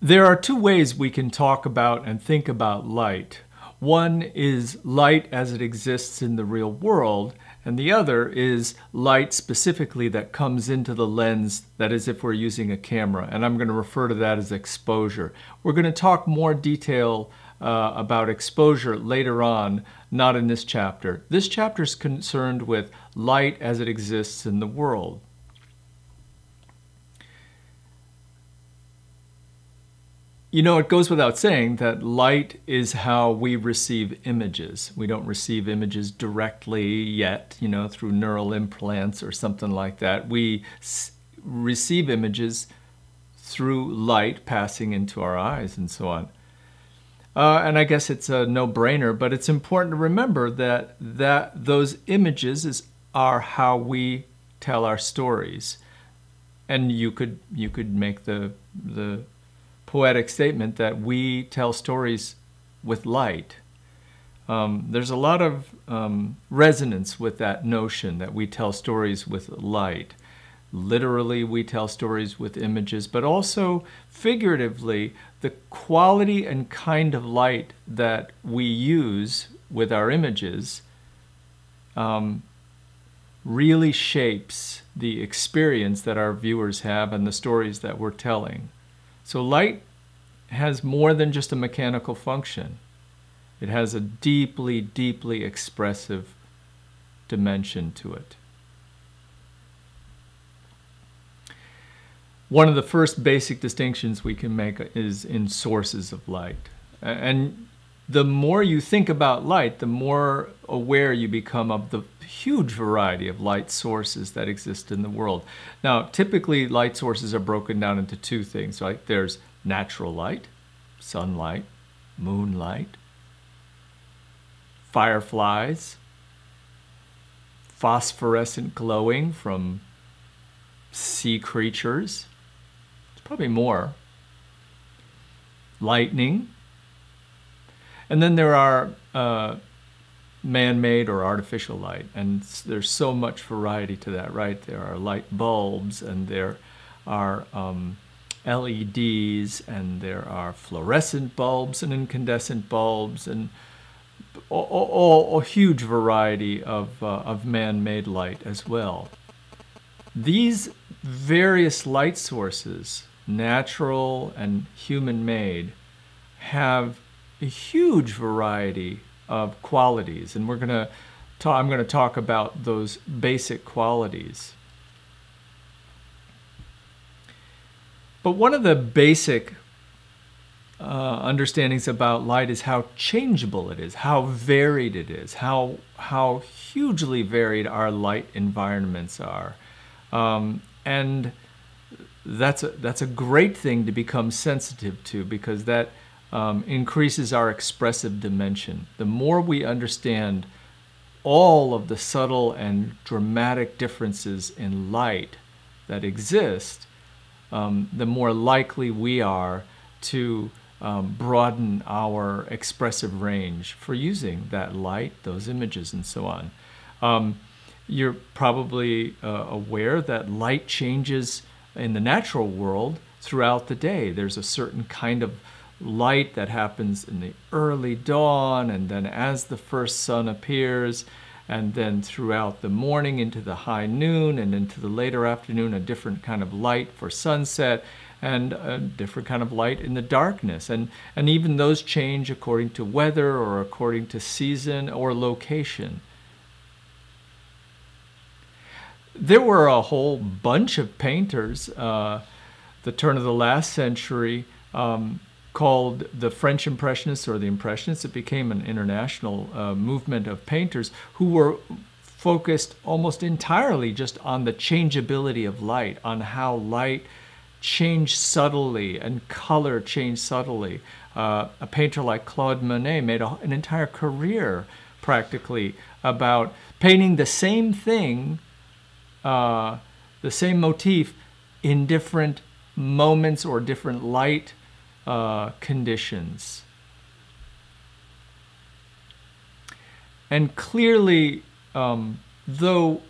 There are two ways we can talk about and think about light. One is light as it exists in the real world, and the other is light specifically that comes into the lens, that is if we're using a camera, and I'm going to refer to that as exposure. We're going to talk more detail about exposure later on, not in this chapter. This chapter is concerned with light as it exists in the world. You know, it goes without saying that light is how we receive images. We don't receive images directly yet, you know, through neural implants or something like that. We receive images through light passing into our eyes and so on. And I guess it's a no-brainer, but it's important to remember that those images are how we tell our stories. And you could make the poetic statement that we tell stories with light. There's a lot of resonance with that notion that we tell stories with light. Literally, we tell stories with images, but also figuratively, the quality and kind of light that we use with our images really shapes the experience that our viewers have and the stories that we're telling. So light has more than just a mechanical function. It has a deeply, deeply expressive dimension to it. One of the first basic distinctions we can make is in sources of light. And the more you think about light, the more aware you become of the huge variety of light sources that exist in the world. Now, typically light sources are broken down into two things, right? There's natural light, sunlight, moonlight, fireflies, phosphorescent glowing from sea creatures. There's probably more. Lightning. And then there are man-made or artificial light, and there's so much variety to that, right? There are light bulbs, and there are LEDs, and there are fluorescent bulbs and incandescent bulbs, and a huge variety of man-made light as well. These various light sources, natural and human-made, have a huge variety of qualities, and I'm going to talk about those basic qualities. But one of the basic understandings about light is how changeable it is, how varied it is, how hugely varied our light environments are, and that's a great thing to become sensitive to, because that increases our expressive dimension. The more we understand all of the subtle and dramatic differences in light that exist, the more likely we are to broaden our expressive range for using that light, those images, and so on. You're probably aware that light changes in the natural world throughout the day. There's a certain kind of light that happens in the early dawn, and then as the first sun appears, and then throughout the morning into the high noon and into the later afternoon, a different kind of light for sunset, and a different kind of light in the darkness. And even those change according to weather or according to season or location. There were a whole bunch of painters, the turn of the last century, called the French Impressionists or the Impressionists. It became an international movement of painters who were focused almost entirely just on the changeability of light, on how light changed subtly and color changed subtly. A painter like Claude Monet made an entire career practically about painting the same thing, the same motif in different moments or different light conditions. And clearly, though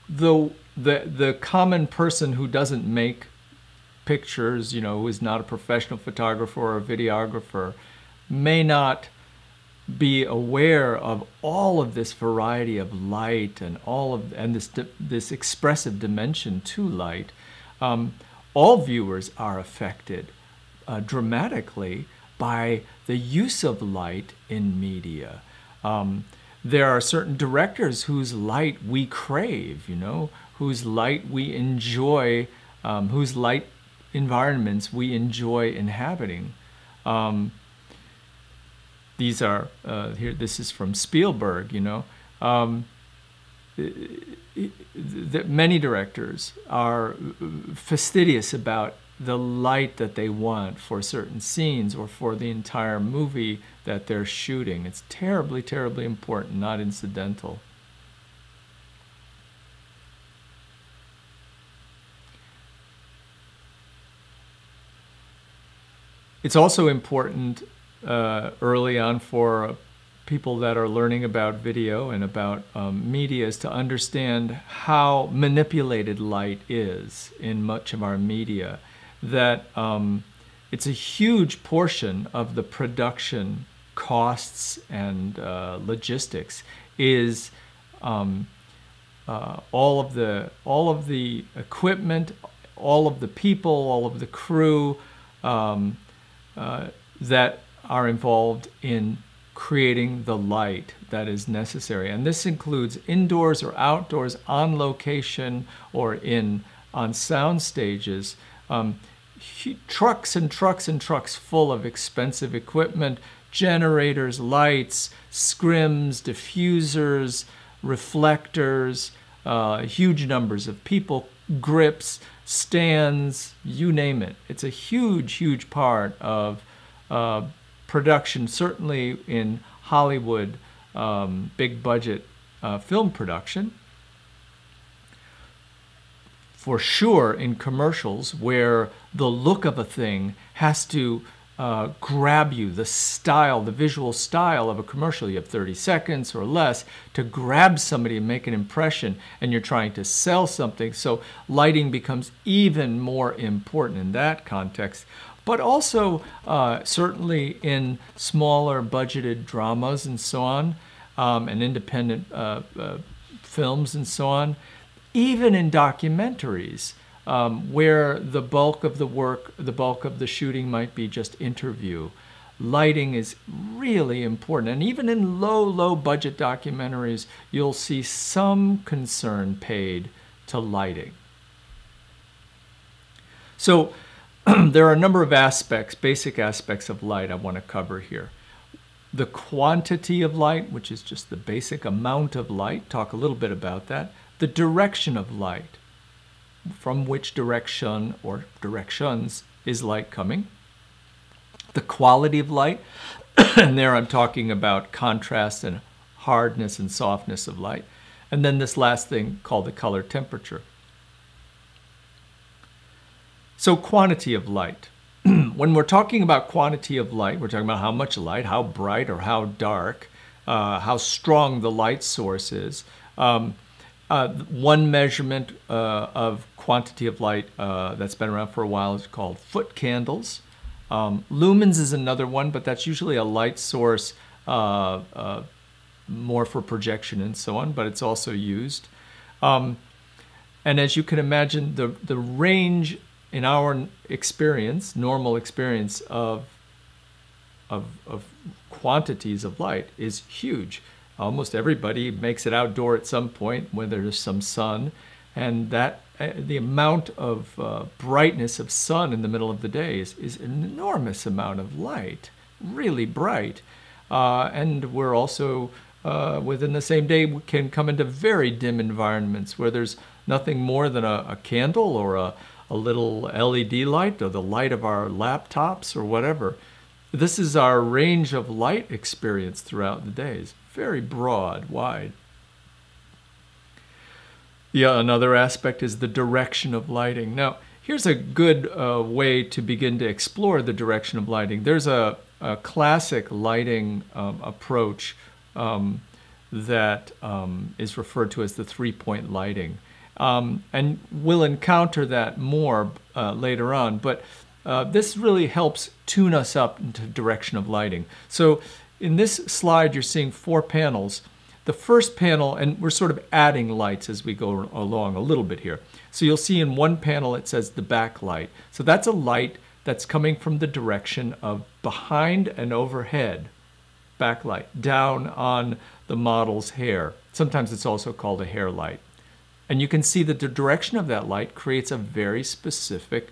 the common person who doesn't make pictures, you know, who is not a professional photographer or a videographer, may not be aware of all of this variety of light and this expressive dimension to light. All viewers are affected dramatically by the use of light in media. There are certain directors whose light we crave, you know, whose light we enjoy, whose light environments we enjoy inhabiting. These are, here, this is from Spielberg, you know. Many directors are fastidious about the light that they want for certain scenes or for the entire movie that they're shooting. It's terribly, terribly important, not incidental. It's also important early on for people that are learning about video and about media is to understand how manipulated light is in much of our media. That it's a huge portion of the production costs and logistics is all of the equipment, all of the people, all of the crew that are involved in creating the light that is necessary. And this includes indoors or outdoors, on location, or on sound stages. Trucks and trucks and trucks full of expensive equipment, generators, lights, scrims, diffusers, reflectors, huge numbers of people, grips, stands, you name it. It's a huge, huge part of production, certainly in Hollywood, big budget film production. For sure in commercials where the look of a thing has to grab you, the style, the visual style of a commercial. You have 30 seconds or less to grab somebody and make an impression, and you're trying to sell something. So lighting becomes even more important in that context. But also certainly in smaller budgeted dramas and so on, and independent films and so on, even in documentaries where the bulk of the work, the bulk of the shooting might be just interview. Lighting is really important. And even in low budget documentaries, you'll see some concern paid to lighting. So there are a number of aspects, basic aspects of light I want to cover here. The quantity of light, which is just the basic amount of light, talk a little bit about that. The direction of light, from which direction or directions is light coming. The quality of light, and there I'm talking about contrast and hardness and softness of light. And then this last thing called the color temperature. So quantity of light. When we're talking about quantity of light, we're talking about how much light, how bright or how dark, how strong the light source is. One measurement of quantity of light that's been around for a while is called foot candles. Lumens is another one, but that's usually a light source more for projection and so on, but it's also used. And as you can imagine, the range in our experience, normal experience of quantities of light is huge. Almost everybody makes it outdoor at some point when there's some sun, and that the amount of brightness of sun in the middle of the day is an enormous amount of light, really bright. And we're also, within the same day, we can come into very dim environments where there's nothing more than a candle or a little LED light or the light of our laptops or whatever. This is our range of light experience throughout the day. It's very broad, wide. Yeah, another aspect is the direction of lighting. Now, here's a good way to begin to explore the direction of lighting. There's a classic lighting approach that is referred to as the three-point lighting. And we'll encounter that more later on. But this really helps tune us up into direction of lighting. So in this slide, you're seeing 4 panels. The first panel, and we're sort of adding lights as we go along a little bit here. So you'll see in one panel it says the backlight. So that's a light that's coming from the direction of behind and overhead, backlight, down on the model's hair. Sometimes it's also called a hair light. And you can see that the direction of that light creates a very specific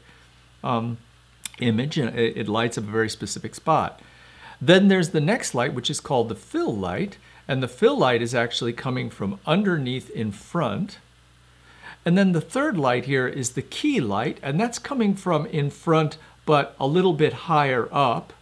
image, and it lights up a very specific spot. Then there's the next light, which is called the fill light. And the fill light is actually coming from underneath in front. And then the third light here is the key light, and that's coming from in front, but a little bit higher up.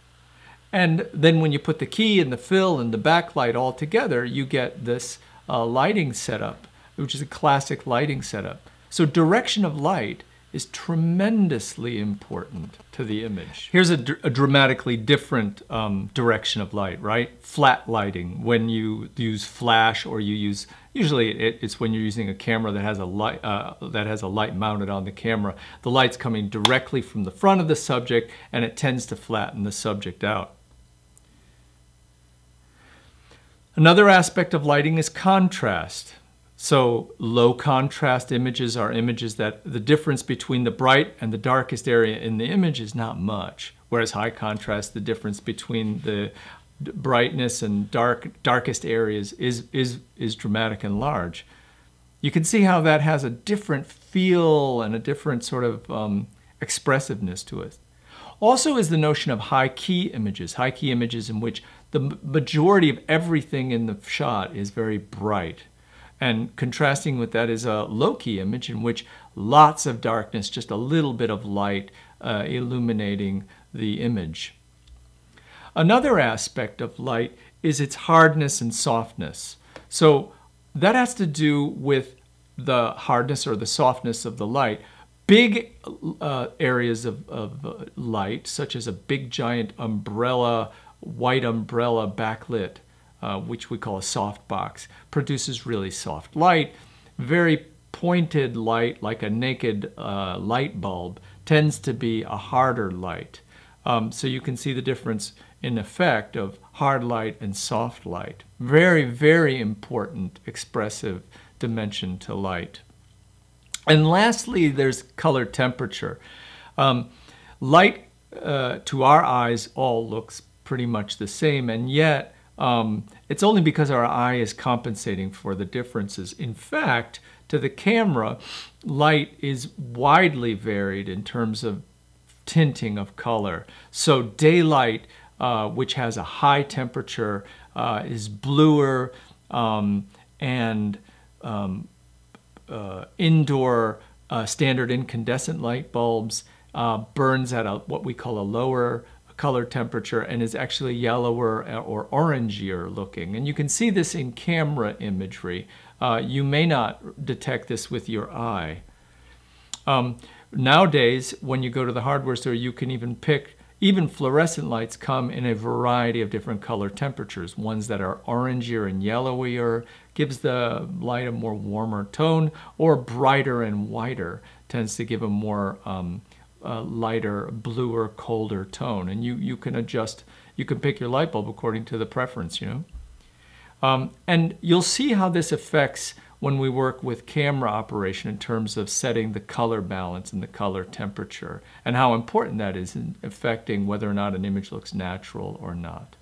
And then when you put the key and the fill and the backlight all together, you get this lighting setup, which is a classic lighting setup. So direction of light is tremendously important to the image. Here's a dramatically different direction of light, right? Flat lighting, when you use flash, or you use, usually it's when you're using a camera that has a light mounted on the camera. The light's coming directly from the front of the subject, and it tends to flatten the subject out. Another aspect of lighting is contrast. So low contrast images are images that the difference between the bright and the darkest area in the image is not much, whereas high contrast, the difference between the brightness and darkest areas is dramatic and large. You can see how that has a different feel and a different sort of expressiveness to it. Also is the notion of high key images in which the majority of everything in the shot is very bright. And contrasting with that is a low-key image in which lots of darkness, just a little bit of light illuminating the image. Another aspect of light is its hardness and softness. So that has to do with the hardness or the softness of the light. Big areas of light, such as a big giant umbrella, white umbrella backlit, which we call a softbox, produces really soft light. Very pointed light, like a naked light bulb, tends to be a harder light. So you can see the difference in effect of hard light and soft light. Very, very important expressive dimension to light. And lastly, there's color temperature. Light to our eyes all looks pretty much the same, and yet it's only because our eye is compensating for the differences. In fact, to the camera, light is widely varied in terms of tinting of color. So daylight, which has a high temperature, is bluer, and indoor standard incandescent light bulbs burns at what we call a lower color temperature and is actually yellower or orangier looking. And you can see this in camera imagery. You may not detect this with your eye. Nowadays, when you go to the hardware store, you can even fluorescent lights come in a variety of different color temperatures. Ones that are orangier and yellowier gives the light a more warmer tone, or brighter and whiter tends to give a more lighter, bluer, colder tone. And you can adjust, you can pick your light bulb according to the preference, you know. And you'll see how this affects when we work with camera operation in terms of setting the color balance and the color temperature, and how important that is in affecting whether or not an image looks natural or not.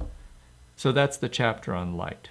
So that's the chapter on light.